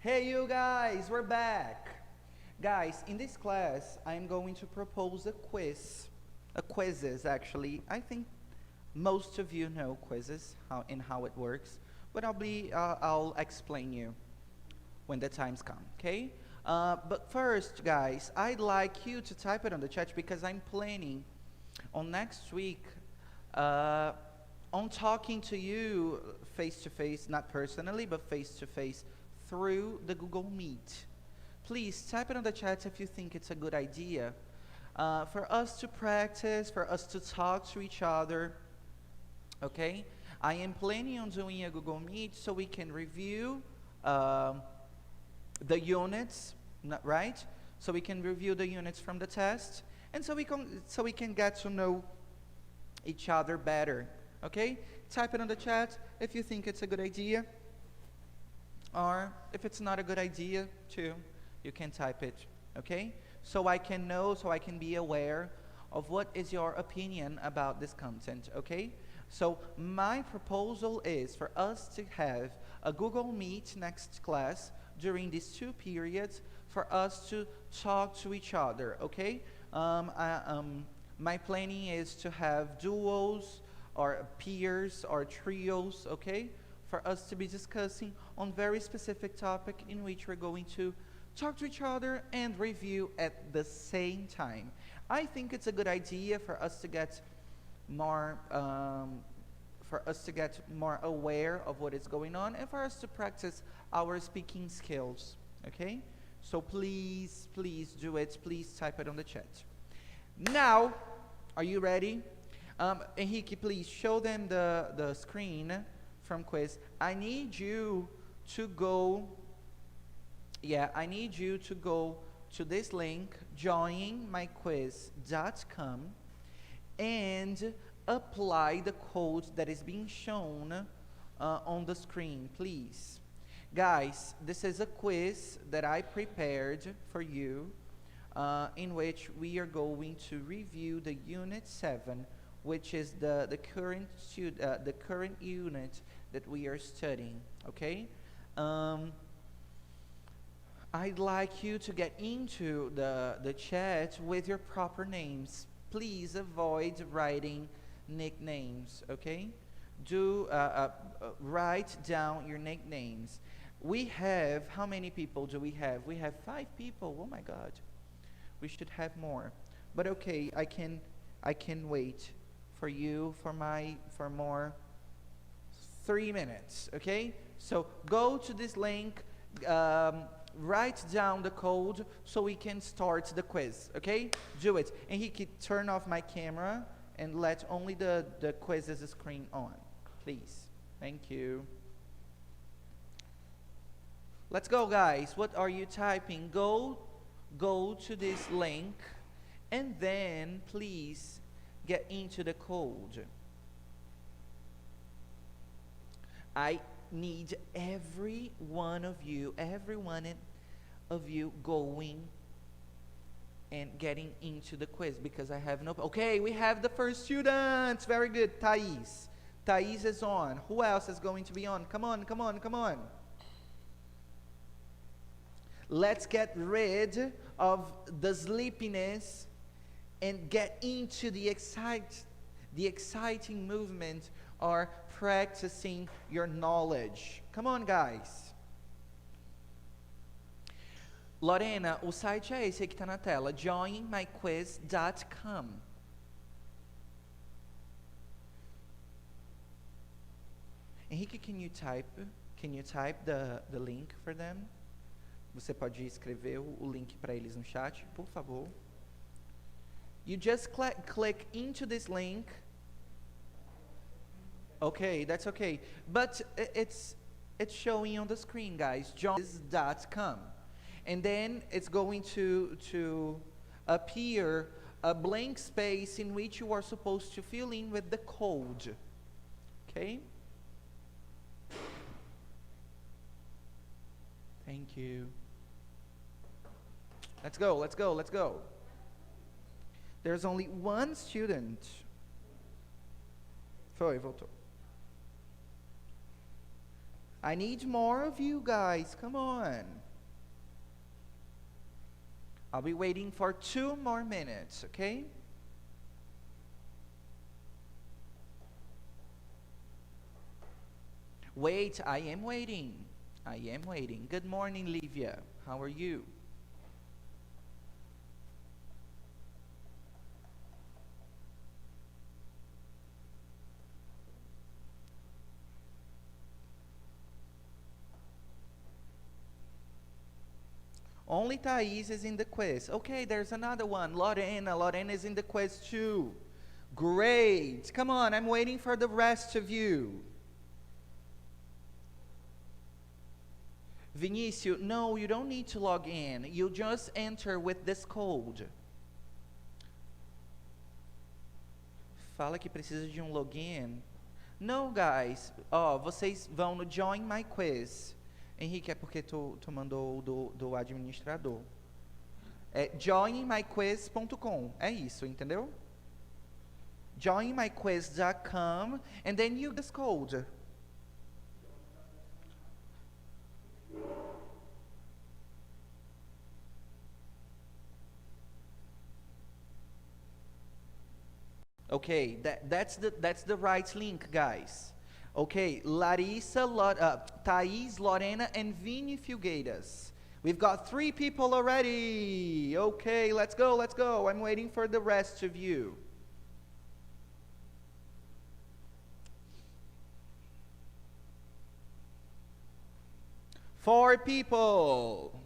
Hey you guys, we're back. Guys, in this class, I'm going to propose a quizzes actually. I think most of you know quizzes how it works, but I'll explain you when the times come, okay? But first, guys, I'd like you to type it on the chat because I'm planning on next week uh, on talking to you face to face, not personally, but face to face through the Google Meet. Please type it on the chat if you think it's a good idea for us to practice, for us to talk to each other, okay? I am planning on doing a Google Meet so we can review the units, right? So we can review the units from the test, and so we can get to know each other better, okay? Type it on the chat if you think it's a good idea, or if it's not a good idea too, you can type it, okay? So I can know, so I can be aware of what is your opinion about this content, okay? So my proposal is for us to have a Google Meet next class during these 2 periods for us to talk to each other, okay? My planning is to have duos or peers or trios, okay? For us to be discussing on very specific topic in which we're going to talk to each other and review at the same time. I think it's a good idea for us to get more aware of what is going on and for us to practice our speaking skills, okay? So please do it. Please type it on the chat. Now, are you ready? Henrique, please show them the screen from quiz. I need you to go to this link, joinmyquiz.com, and apply the code that is being shown on the screen, please. Guys, this is a quiz that I prepared for you, in which we are going to review the Unit 7, which is the current unit that we are studying, okay? I'd like you to get into the chat with your proper names. Please avoid writing nicknames, okay? Do write down your nicknames. We have, how many people do we have? We have 5 people. Oh my God, we should have more. But okay, I can wait for you for more 3 minutes, okay? So go to this link, write down the code so we can start the quiz, okay? Do it. And he can turn off my camera and let only the quizz's screen on, please. Thank you. Let's go, guys. What are you typing? Go to this link and then please get into the code. I need every one of you going and getting into the quiz because I have no. Okay, we have the first students. Very good, Thais. Thais is on. Who else is going to be on? Come on. Let's get rid of the sleepiness and get into the exciting movement or practicing your knowledge. Come on, guys. Lorena, o site é esse que está na tela, joinmyquiz.com. Henrique, can you type the link for them? Você pode escrever o link para eles no chat, por favor. You just click into this link. Okay, that's okay. But it's showing on the screen, guys. joinmyquiz.com. And then it's going to appear a blank space in which you are supposed to fill in with the code. Okay? Thank you. Let's go. There's only one student. Voltou. I need more of you guys. Come on. I'll be waiting for 2 more minutes, okay? Wait, I am waiting. I am waiting. Good morning, Livia. How are you? Only Thais is in the quiz. Okay, there's another one. Lorena. Lorena is in the quiz too. Great. Come on, I'm waiting for the rest of you. Vinicius, no, you don't need to log in. You just enter with this code. Fala que precisa de login. No, guys. Ó, vocês vão no Join My Quiz. Henrique, é porque tu mandou do administrador. É joinmyquiz.com. É isso, entendeu? Joinmyquiz.com and then you this code. Okay, that's the right link, guys. Okay, Larissa, Thais, Lorena, and Vini Filgueiras. We've got 3 people already. Okay, let's go, let's go. I'm waiting for the rest of you. Four people.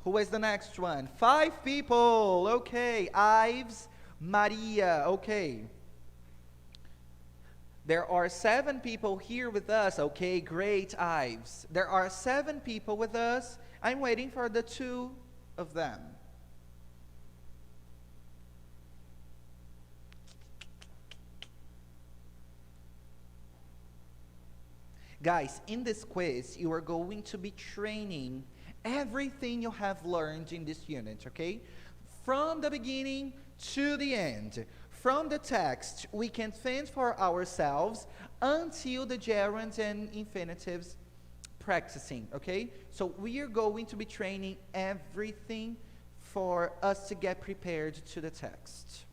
Who is the next one? 5 people. Okay, Ives, Maria. Okay. There are 7 people here with us. Okay, great, Ives. There are 7 people with us. I'm waiting for the 2 of them. Guys, in this quiz, you are going to be training everything you have learned in this unit, okay? From the beginning to the end. From the text, we can fend for ourselves until the gerunds and infinitives practicing, okay? So we are going to be training everything for us to get prepared to the text,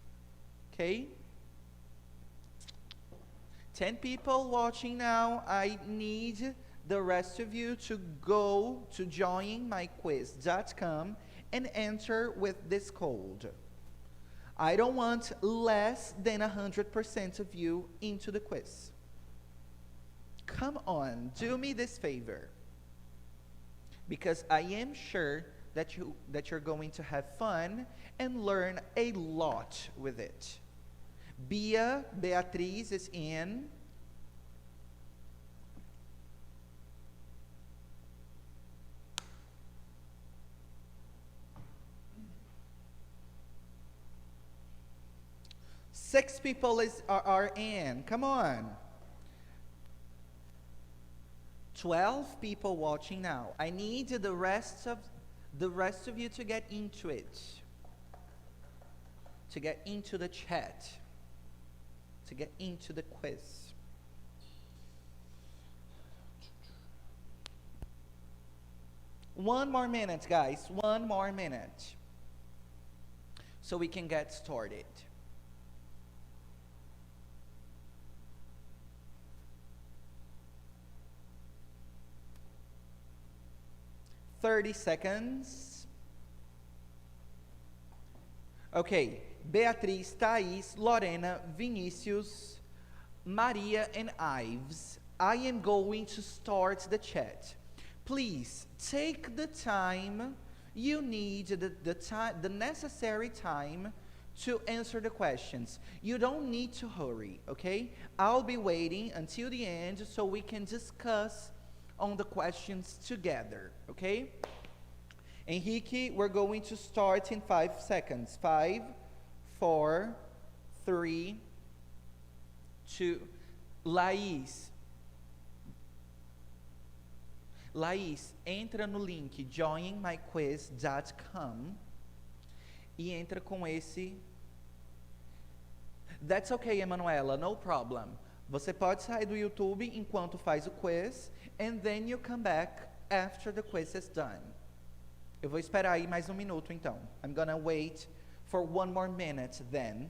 okay? 10 people watching now. I need the rest of you to go to joinmyquiz.com and enter with this code. I don't want less than 100% of you into the quiz. Come on, do me this favor. Because I am sure that you're going to have fun and learn a lot with it. Beatriz is in. Six people are in. Come on. 12 people watching now. I need the rest of you to get into it. To get into the chat. To get into the quiz. One more minute, guys. One more minute. So we can get started. Thirty seconds. Okay, Beatriz, Thais, Lorena, Vinicius, Maria, and Ives. I am going to start the chat. Please take the time you need, the necessary time to answer the questions. You don't need to hurry, okay? I'll be waiting until the end so we can discuss on the questions together, okay? Henrique, we're going to start in 5 seconds. 5, 4, 3, 2. Laís, entra no link joinmyquiz.com e entra com esse. That's okay, Emanuela, no problem. Você pode sair do YouTube enquanto faz o quiz, and then you come back after the quiz is done. Eu vou esperar aí mais um minuto, então. I'm gonna wait for one more minute then,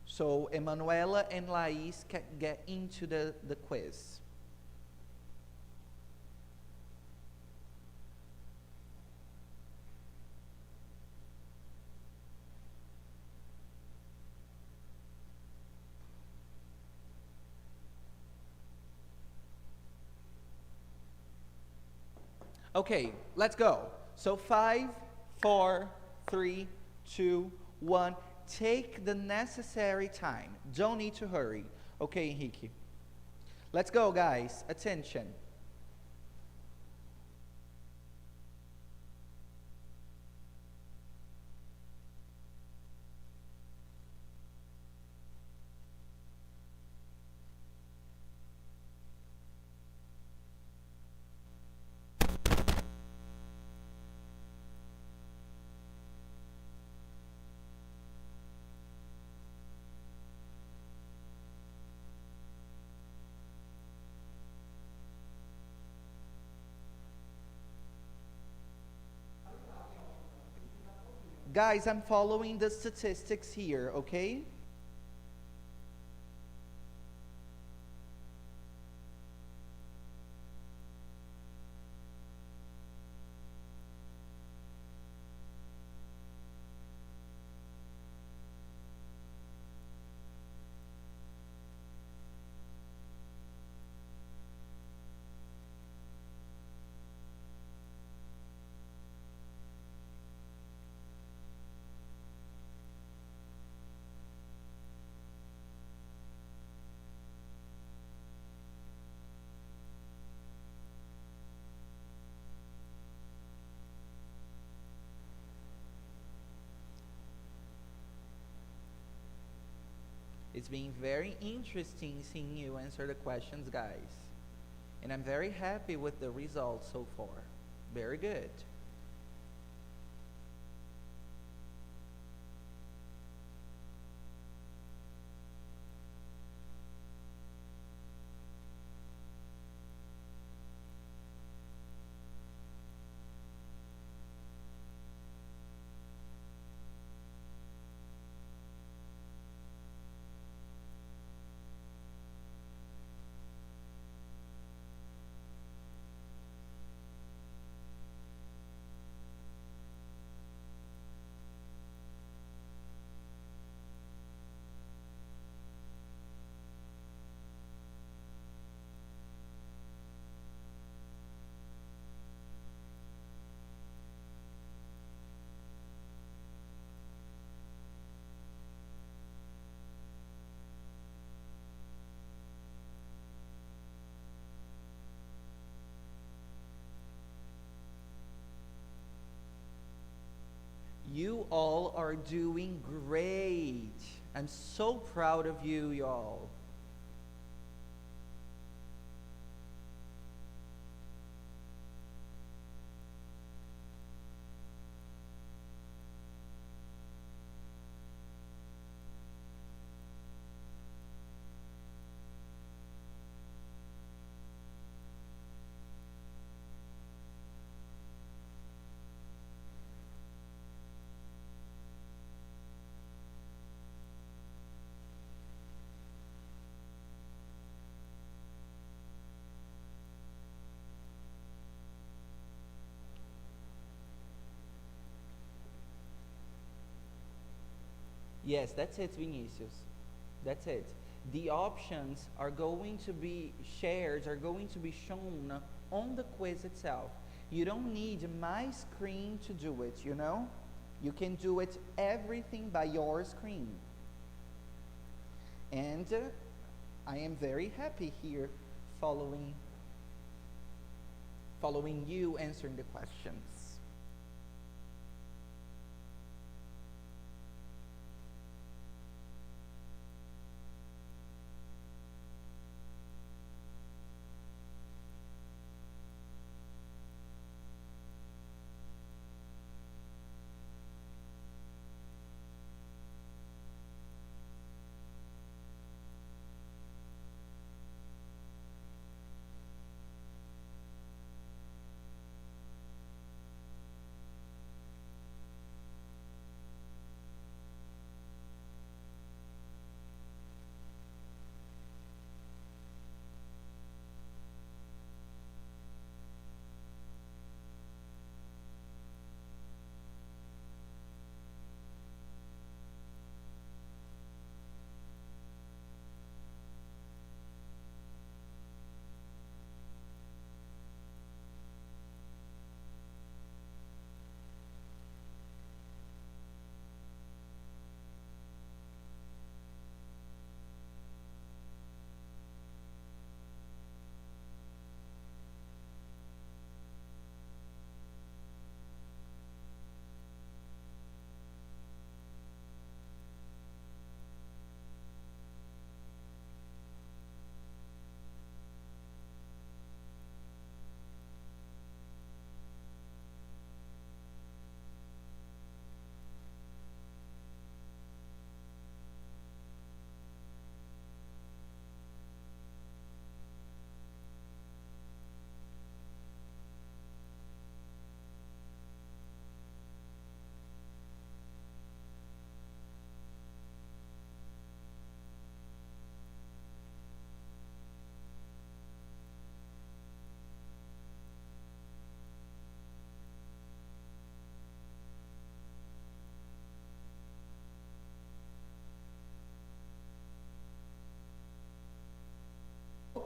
so Emanuela and Laís can get into the quiz. Okay, let's go. So 5, 4, 3, 2, 1. Take the necessary time. Don't need to hurry. Okay, Henrique. Let's go, guys. Attention. Guys, I'm following the statistics here, okay? It's been very interesting seeing you answer the questions, guys. And I'm very happy with the results so far. Very good. You all are doing great. I'm so proud of you, y'all. Yes, that's it, Vinicius. That's it. The options are going to be shared, are going to be shown on the quiz itself. You don't need my screen to do it, you know? You can do it everything by your screen. And I am very happy here following you answering the questions.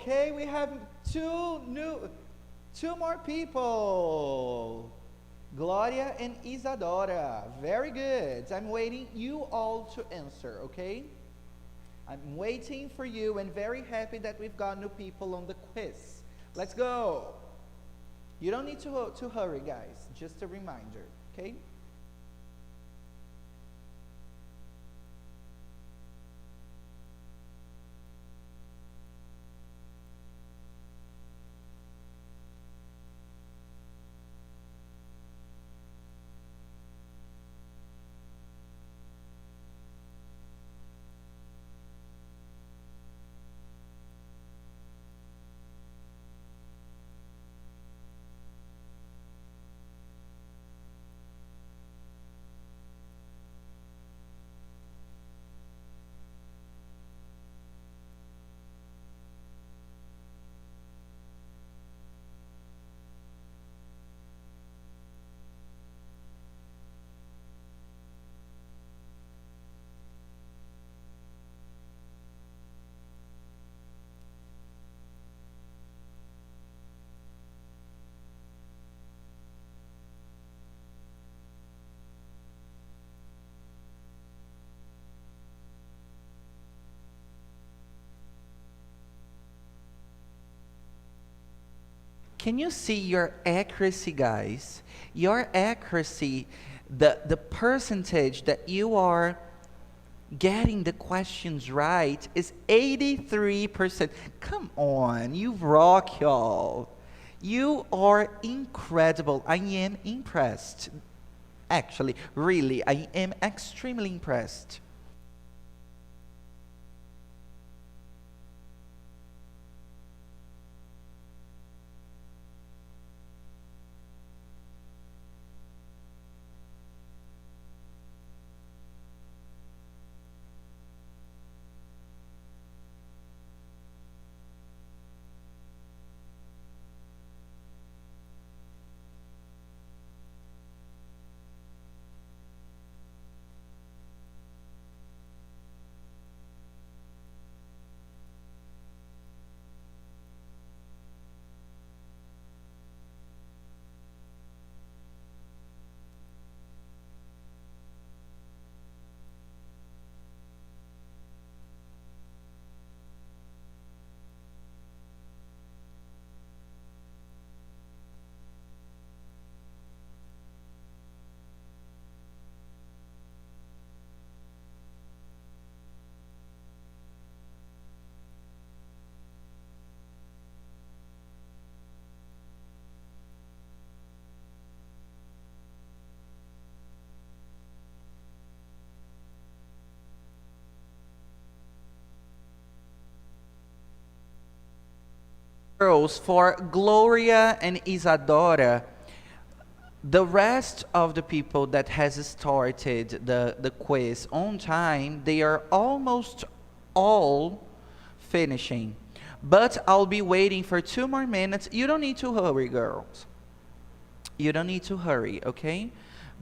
Okay, we have two more people. Gloria and Isadora. Very good. I'm waiting you all to answer, okay? I'm waiting for you and very happy that we've got new people on the quiz. Let's go. You don't need to hurry, guys. Just a reminder, okay? Can you see your accuracy, guys? Your accuracy, the percentage that you are getting the questions right is 83%. Come on, you rock, y'all. You are incredible. I am impressed. Actually, really, I am extremely impressed. Girls, for Gloria and Isadora, the rest of the people that has started the quiz on time, they are almost all finishing. But I'll be waiting for 2 more minutes. You don't need to hurry, girls. You don't need to hurry, okay?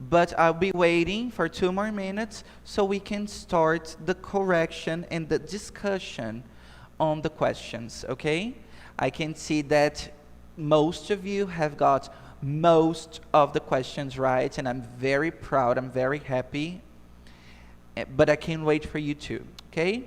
But I'll be waiting for 2 more minutes so we can start the correction and the discussion on the questions, okay? I can see that most of you have got most of the questions right, and I'm very proud, I'm very happy. But I can't wait for you too, okay?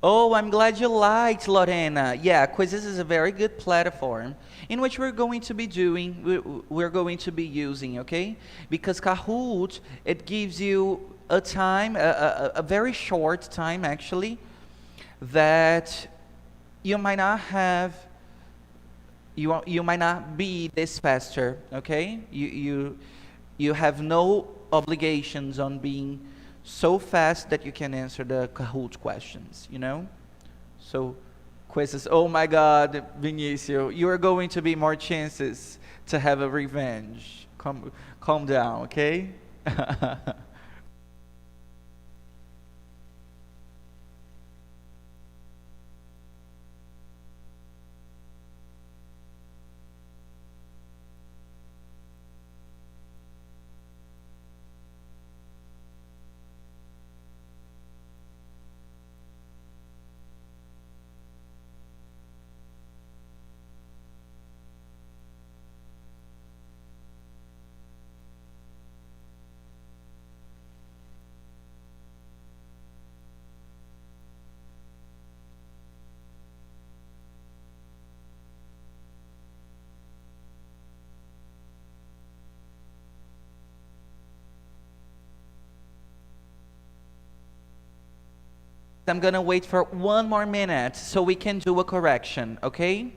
Oh, I'm glad you liked, Lorena. Yeah, quizzes is a very good platform in which we're going to be doing, we're going to be using, okay? Because Kahoot, it gives you a time, a very short time actually, that you might not have, you might not be this faster, okay? You have no obligations on being so fast that you can answer the Kahoot questions, you know? So quizzes, oh my God, Vinicio, you are going to be more chances to have a revenge. Calm down, okay? I'm gonna wait for 1 more minute so we can do a correction, okay?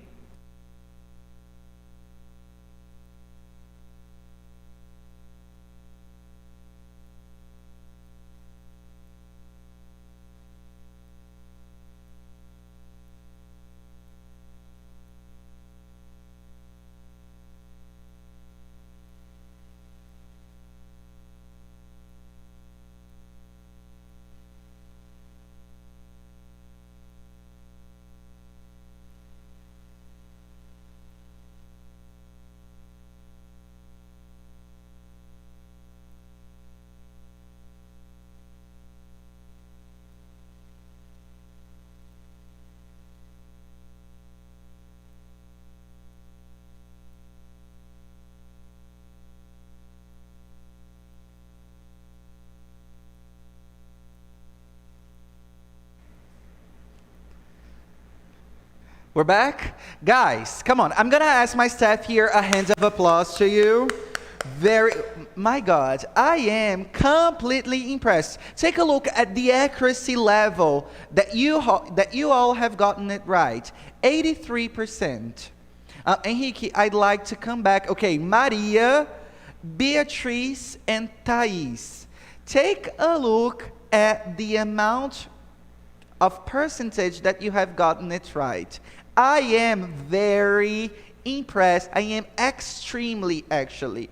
We're back? Guys, come on. I'm gonna ask my staff here a hand of applause to you. My God, I am completely impressed. Take a look at the accuracy level that you all have gotten it right. 83%. Henrique, I'd like to come back. Okay, Maria, Beatriz, and Thais. Take a look at the amount of percentage that you have gotten it right. I am very impressed. I am extremely, actually,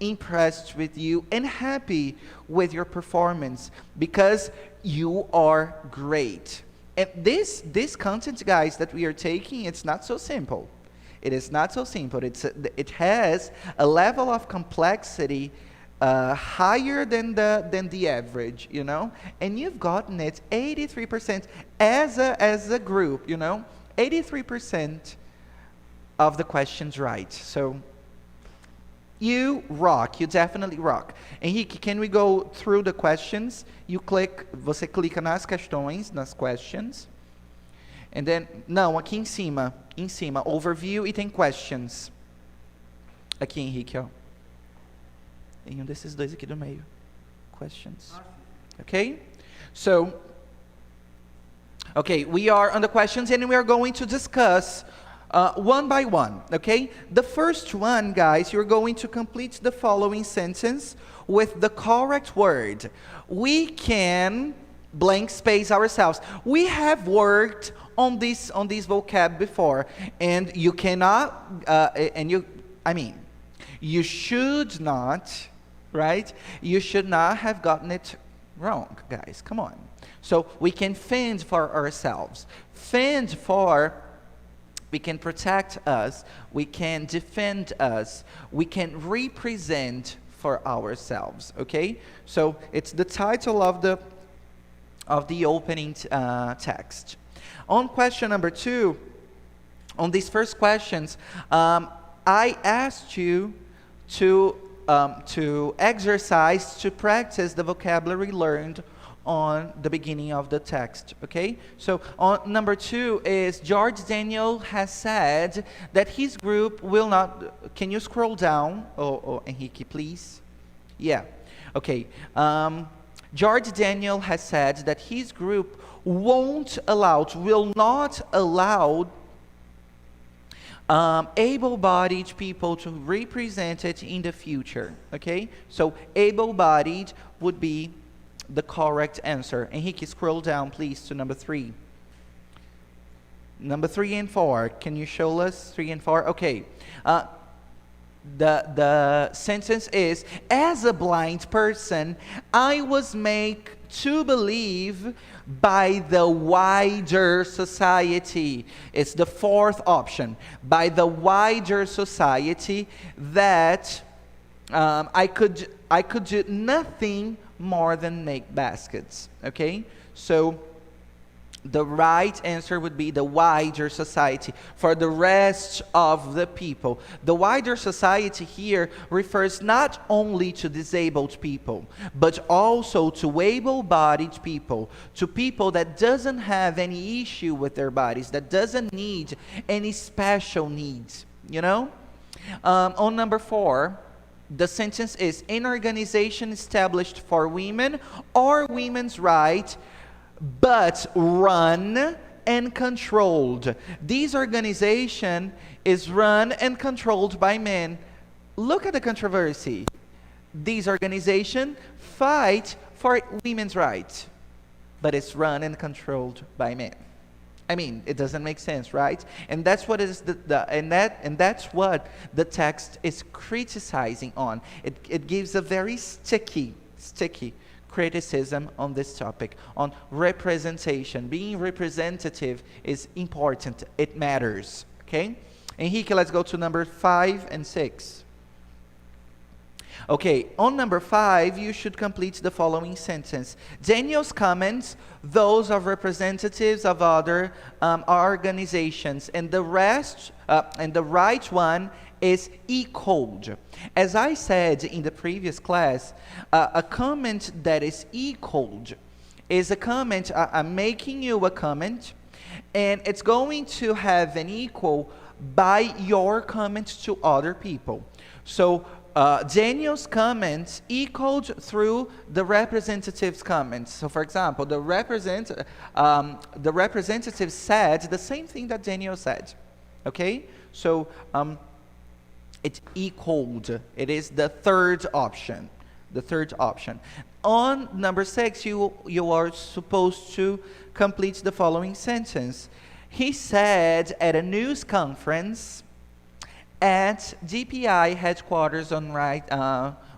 impressed with you and happy with your performance because you are great. And this content, guys, that we are taking, it's not so simple. It is not so simple. It has a level of complexity higher than the average, you know. And you've gotten it 83% as a group, you know. 83% of the questions right. So you rock. You definitely rock. Henrique, can we go through the questions? Você clica nas questões, nas questions. And then, não, aqui em cima, overview e tem questions. Aqui, Henrique, ó. Tem desses dois aqui do meio. Questions. Okay? So, okay, we are on the questions and we are going to discuss one by one, okay? The first one, guys, you're going to complete the following sentence with the correct word. We can blank space ourselves. We have worked on this vocab before, and you cannot, you should not, right? You should not have gotten it wrong, guys. Come on. So we can fend for ourselves. We can protect us. We can defend us. We can represent for ourselves, okay? So it's the title of the opening text. On question number 2, on these first questions, I asked you to exercise, to practice the vocabulary learned on the beginning of the text, okay? So on number 2 is George Daniel has said that his group will not, can you scroll down? Oh, Henrique, please. Yeah, okay. George Daniel has said that his group will not allow able-bodied people to represent it in the future, okay? So able-bodied would be the correct answer. Henrique, scroll down, please, to number 3. Number 3 and 4. Can you show us 3 and 4? Okay. The sentence is, as a blind person, I was made to believe by the wider society. It's the 4th option. By the wider society that I could do nothing more than make baskets. Okay? So the right answer would be the wider society, for the rest of the people. The wider society here refers not only to disabled people, but also to able-bodied people, to people that doesn't have any issue with their bodies, that doesn't need any special needs, you know? On number 4, the sentence is, an organization established for women or women's rights, but run and controlled. This organization is run and controlled by men. Look at the controversy. This organization fight for women's rights, but it's run and controlled by men. I mean, it doesn't make sense, right? And that's what is that's what the text is criticizing on. It gives a very sticky criticism on this topic, on representation. Being representative is important. It matters, okay? Henrique, let's go to number 5 and 6. Okay, on number 5, you should complete the following sentence. Daniel's comments, those of representatives of other organizations, and the rest, and the right one is equaled. As I said in the previous class, a comment that is equaled is a comment, I'm making you a comment, and it's going to have an equal by your comment to other people. So Daniel's comments equaled through the representative's comments. So for example, the representative said the same thing that Daniel said. Okay? So it equaled. It is the 3rd option. The 3rd option. On number 6, you are supposed to complete the following sentence. He said at a news conference at DPI headquarters on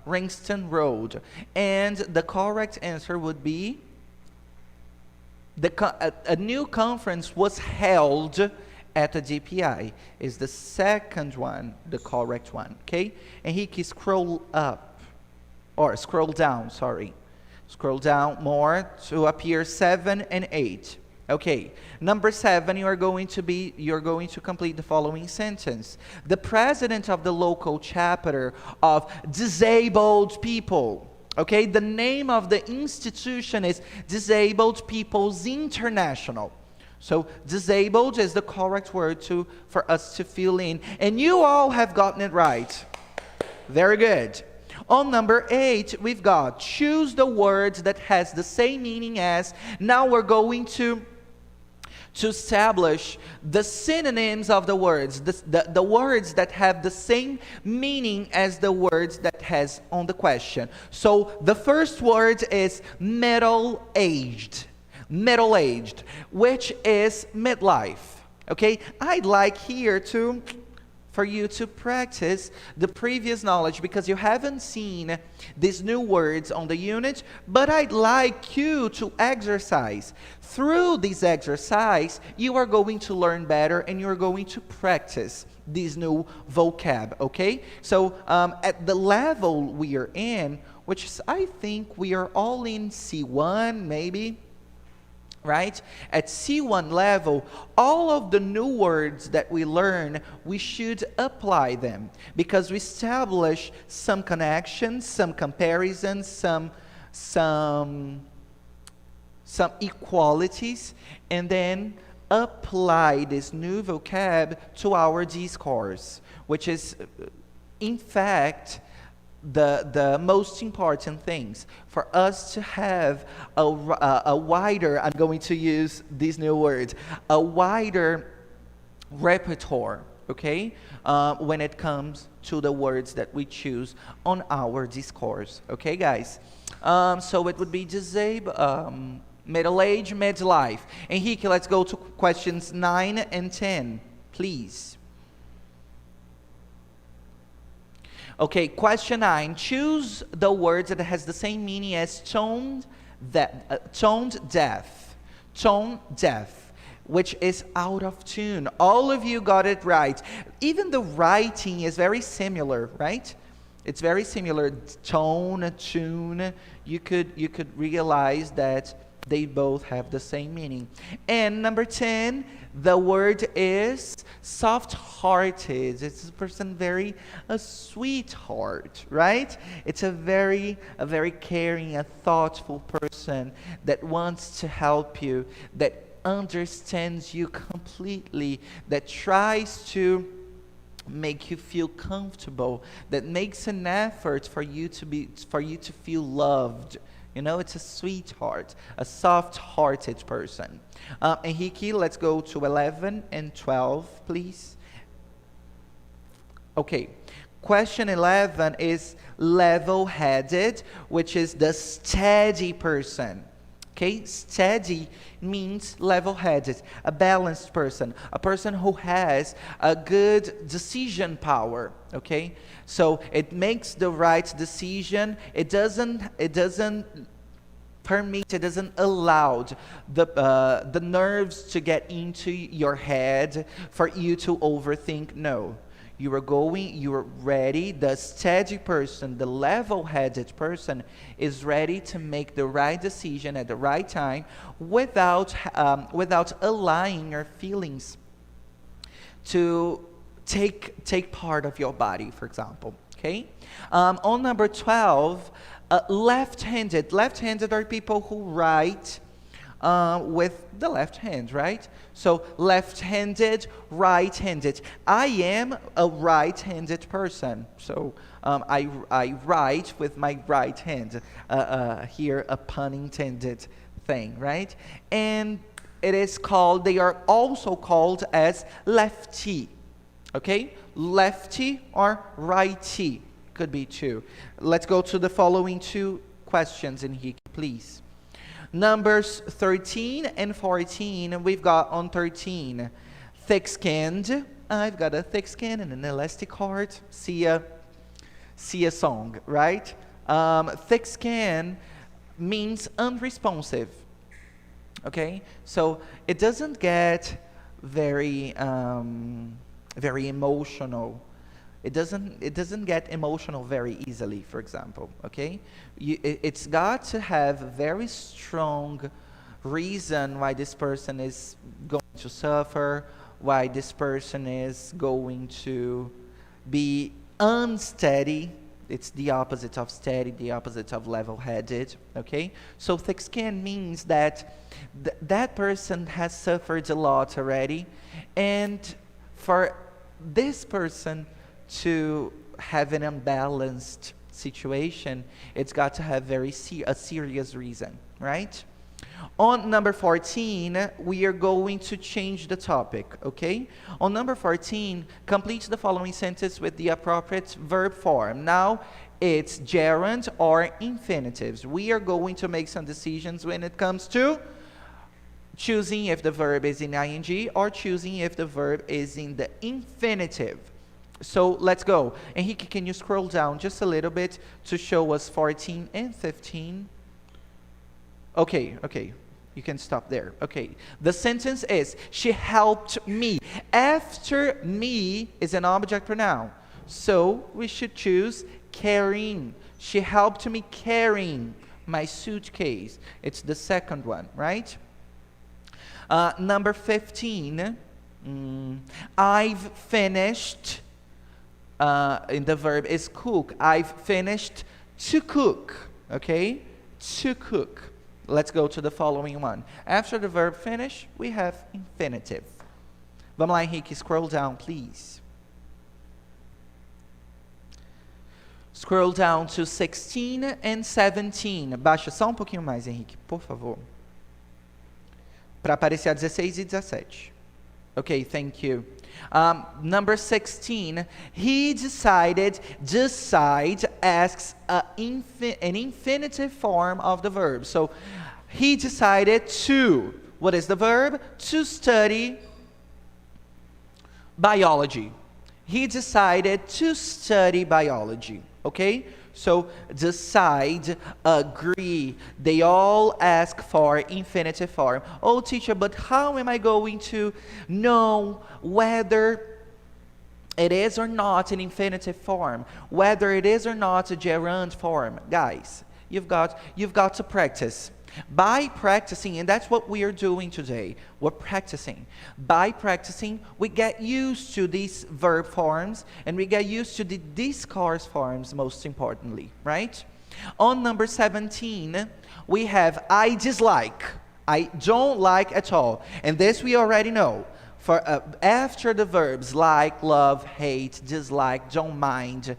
Ringston Road. And the correct answer would be a new conference was held at the DPI. Is the 2nd one the correct one, okay? And he can scroll up, or scroll down, sorry. Scroll down more to appear 7 and 8. Okay, number 7, you're going to complete the following sentence. The president of the local chapter of disabled people. Okay, the name of the institution is Disabled People's International. So disabled is the correct word for us to fill in. And you all have gotten it right. Very good. On number 8, we've got choose the word that has the same meaning as. Now we're going to establish the synonyms of the words, the words that have the same meaning as the words that has on the question. So the first word is middle-aged, which is midlife. Okay, I'd like here for you to practice the previous knowledge, because you haven't seen these new words on the unit, but I'd like you to exercise. Through this exercise, you are going to learn better and you're going to practice this new vocab, okay? So at the level we are in, which is, I think we are all in C1 maybe, right? At C1 level, all of the new words that we learn, we should apply them, because we establish some connections, some comparisons, some some equalities, and then apply this new vocab to our discourse, which is, in fact, the most important things for us to have a wider, I'm going to use this new word, a wider repertoire, okay, when it comes to the words that we choose on our discourse, okay, guys? So it would be disabled, middle age, midlife. Henrique, let's go to questions 9 and 10, please. Okay, question 9. Choose the word that has the same meaning as tone deaf. Tone deaf, which is out of tune. All of you got it right. Even the writing is very similar, right? It's very similar. Tone, tune. You could realize that they both have the same meaning. And number 10, the word is soft-hearted. It's a person a sweetheart, right? It's a very caring, a thoughtful person that wants to help you, that understands you completely, that tries to make you feel comfortable, that makes an effort for you to feel loved. You know, it's a sweetheart, a soft-hearted person. Henrique, let's go to 11 and 12, please. Okay, question 11 is level-headed, which is the steady person. Okay, steady means level-headed, a balanced person, a person who has a good decision power. Okay, so it makes the right decision. It doesn't permit, it doesn't allow the nerves to get into your head for you to overthink. No. You are ready. The steady person, the level-headed person is ready to make the right decision at the right time without allowing your feelings to take part of your body, for example. Okay? On number 12, left-handed. Left-handed are people who write with the left hand, right? So left-handed, right-handed. I am a right-handed person, so I write with my right hand. Here, a pun intended thing, right? And they are also called as lefty, okay? Lefty or righty, could be two. Let's go to the following two questions, Henrique, please. Numbers 13 and 14, we've got on 13, thick-skinned. I've got a thick skin and an elastic heart. See a song, right? Thick skin means unresponsive. Okay, so it doesn't get very emotional. It doesn't get emotional very easily, for example, okay? It's got to have a very strong reason why this person is going to suffer, why this person is going to be unsteady. It's the opposite of steady, the opposite of level-headed, okay? So thick skin means that that person has suffered a lot already, and for this person to have an unbalanced situation, it's got to have a serious reason, right? On number 14, we are going to change the topic, okay? On number 14, complete the following sentence with the appropriate verb form. Now, it's gerund or infinitives. We are going to make some decisions when it comes to choosing if the verb is in ing or choosing if the verb is in the infinitive. So let's go. Henrique, can you scroll down just a little bit to show us 14 and 15? Okay, you can stop there. Okay, the sentence is, she helped me. After me is an object pronoun, so we should choose carrying. She helped me carrying my suitcase. It's the second one, right? Number 15, I've finished. In the verb is cook. I've finished to cook, okay? To cook. Let's go to the following one. After the verb finish, we have infinitive. Vamos lá, Henrique, scroll down, please. Scroll down to 16 and 17. Baixa só pouquinho mais, Henrique, por favor. Para aparecer a 16 e 17. Okay, thank you. Number 16, he decided, decide asks an infinitive form of the verb. So, he decided to, what is the verb? To study biology. He decided to study biology, okay? So, decide, agree, they all ask for infinitive form. Oh, teacher, but how am I going to know whether it is or not an infinitive form? Whether it is or not a gerund form? Guys, you've got to practice. By practicing, and that's what we are doing today, we're practicing. By practicing, we get used to these verb forms, and we get used to the discourse forms, most importantly, right? On number 17, we have I dislike. I don't like at all. And this we already know. For after the verbs like, love, hate, dislike, don't mind,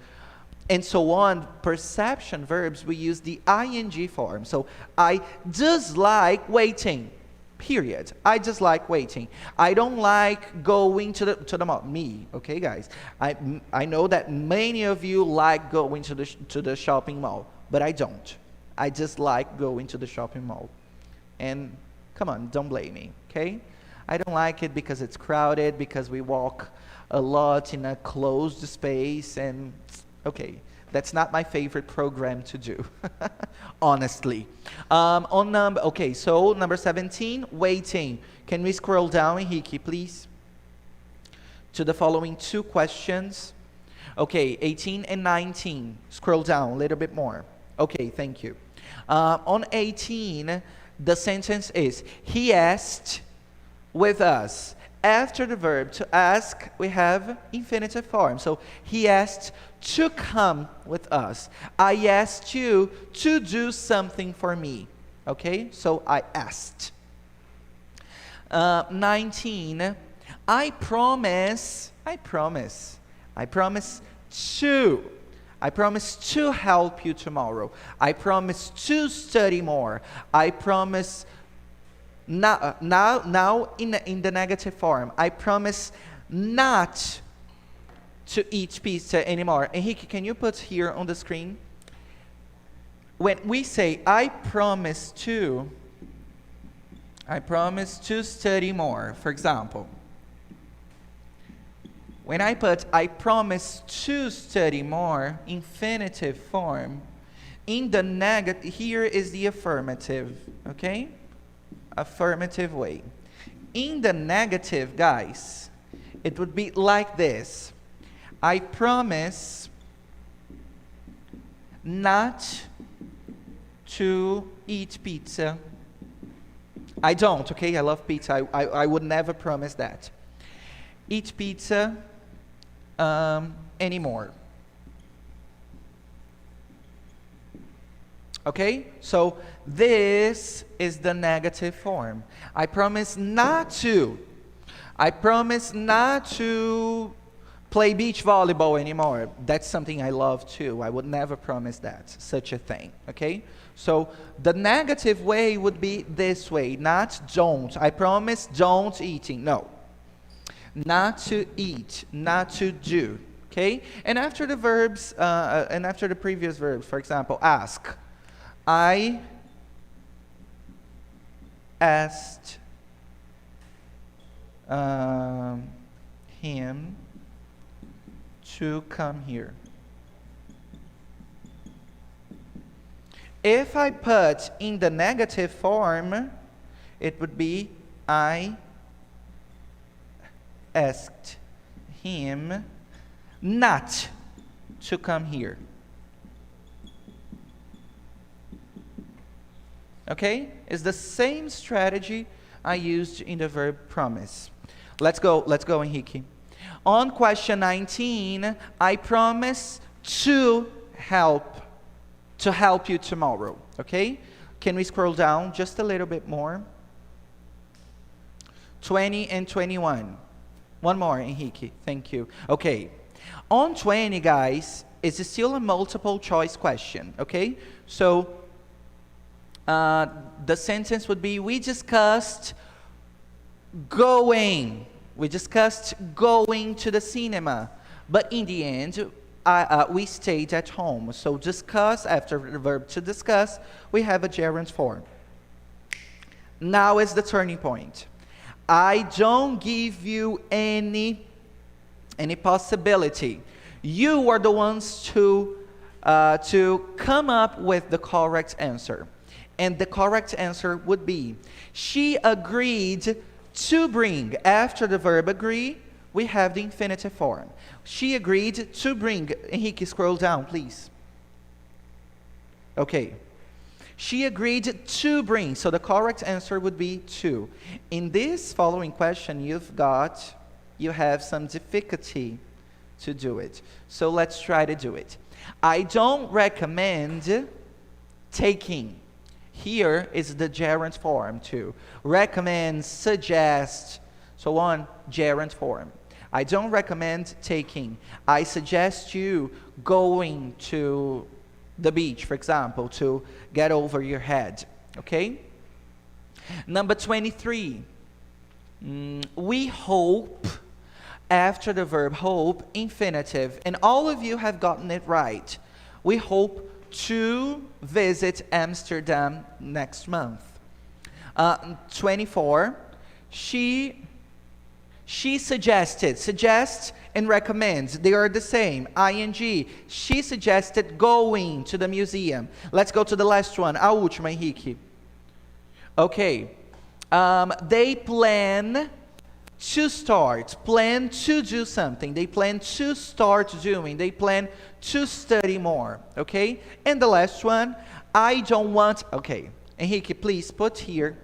and so on, perception verbs, we use the ing form. So, I dislike waiting, period. I dislike waiting. I don't like going to the mall. Me, okay, guys? I know that many of you like going to the shopping mall, but I don't. I dislike going to the shopping mall. And, come on, don't blame me, okay? I don't like it because it's crowded, because we walk a lot in a closed space, and okay, that's not my favorite program to do, honestly. So number 17, waiting. Can we scroll down, Henrique, please? To the following two questions. Okay, 18 and 19. Scroll down a little bit more. Okay, thank you. On 18, the sentence is, he asked with us. After the verb to ask, we have infinitive form. So, he asked to come with us. I asked you to do something for me. Okay? So, I asked. 19, I promise to help you tomorrow. I promise to study more. I promise now in the negative form. I promise not to eat pizza anymore. Henrique, can you put here on the screen? When we say I promise to study more, for example. When I put I promise to study more, infinitive form, in the negative, here is the affirmative, okay? Affirmative way. In the negative, guys, it would be like this. I promise not to eat pizza. I don't, okay? I love pizza. I would never promise that. Eat pizza anymore. Okay? So, this is the negative form. I promise not to. I promise not to play beach volleyball anymore. That's something I love too. I would never promise that, such a thing. Okay? So, the negative way would be this way. Not don't. I promise don't eating. No. Not to eat. Not to do. Okay? And after the verbs, and after the previous verbs, for example, ask. I asked him to come here. If I put in the negative form, it would be I asked him not to come here. Okay? It's the same strategy I used in the verb promise. Let's go, Henrique. On question 19, I promise to help you tomorrow. Okay? Can we scroll down just a little bit more? 20 and 21. One more, Henrique. Thank you. Okay. On 20, guys, it's still a multiple choice question. Okay? So, the sentence would be, we discussed going. We discussed going to the cinema. But in the end, we stayed at home. So discuss, after the verb to discuss, we have a gerund form. Now is the turning point. I don't give you any possibility. You are the ones to come up with the correct answer. And the correct answer would be, she agreed to bring. After the verb agree, we have the infinitive form. She agreed to bring. Henrique, scroll down, please. Okay. She agreed to bring. So the correct answer would be to. In this following question, you have some difficulty to do it. So let's try to do it. I don't recommend taking. Here is the gerund form to. Recommend, suggest, so on, gerund form. I don't recommend taking. I suggest you going to the beach, for example, to get over your head. Okay? Number 23. We hope, after the verb hope, infinitive. And all of you have gotten it right. We hope to visit Amsterdam next month. 24. She suggested. Suggest and recommend, they are the same. ing. She suggested going to the museum. Let's go to the last one. A última, Henrique. Okay. They plan to start. Plan to do something. They plan to start doing. They plan to study more. Okay? And the last one, I don't want. Okay. Henrique, please put here.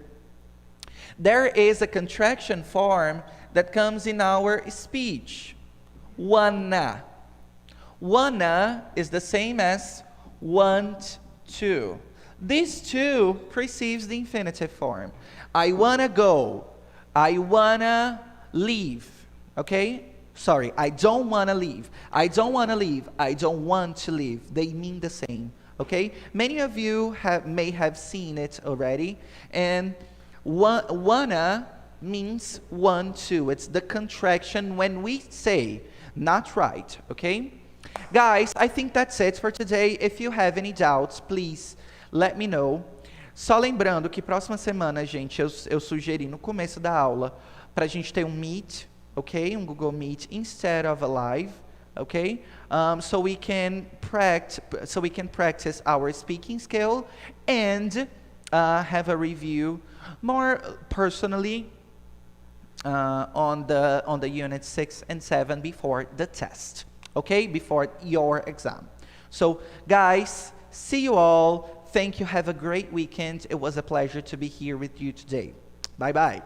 There is a contraction form that comes in our speech. Wanna. Wanna is the same as want to. This to precedes the infinitive form. I wanna go. I wanna leave. Okay? Sorry, I don't wanna leave. I don't wanna leave. I don't want to leave. They mean the same. Okay? Many of you may have seen it already. And wanna means want to. It's the contraction when we say, not right, okay? Guys, I think that's it for today. If you have any doubts, please let me know. Só lembrando que próxima semana, gente, eu sugeri no começo da aula para a gente ter um Meet, okay? Um Google Meet instead of a live, okay? So we can practice our speaking skill and have a review more personally on the unit 6 and 7 before the test, okay, before your exam. So guys, see you all. Thank you. Have a great weekend. It was a pleasure to be here with you today. Bye bye.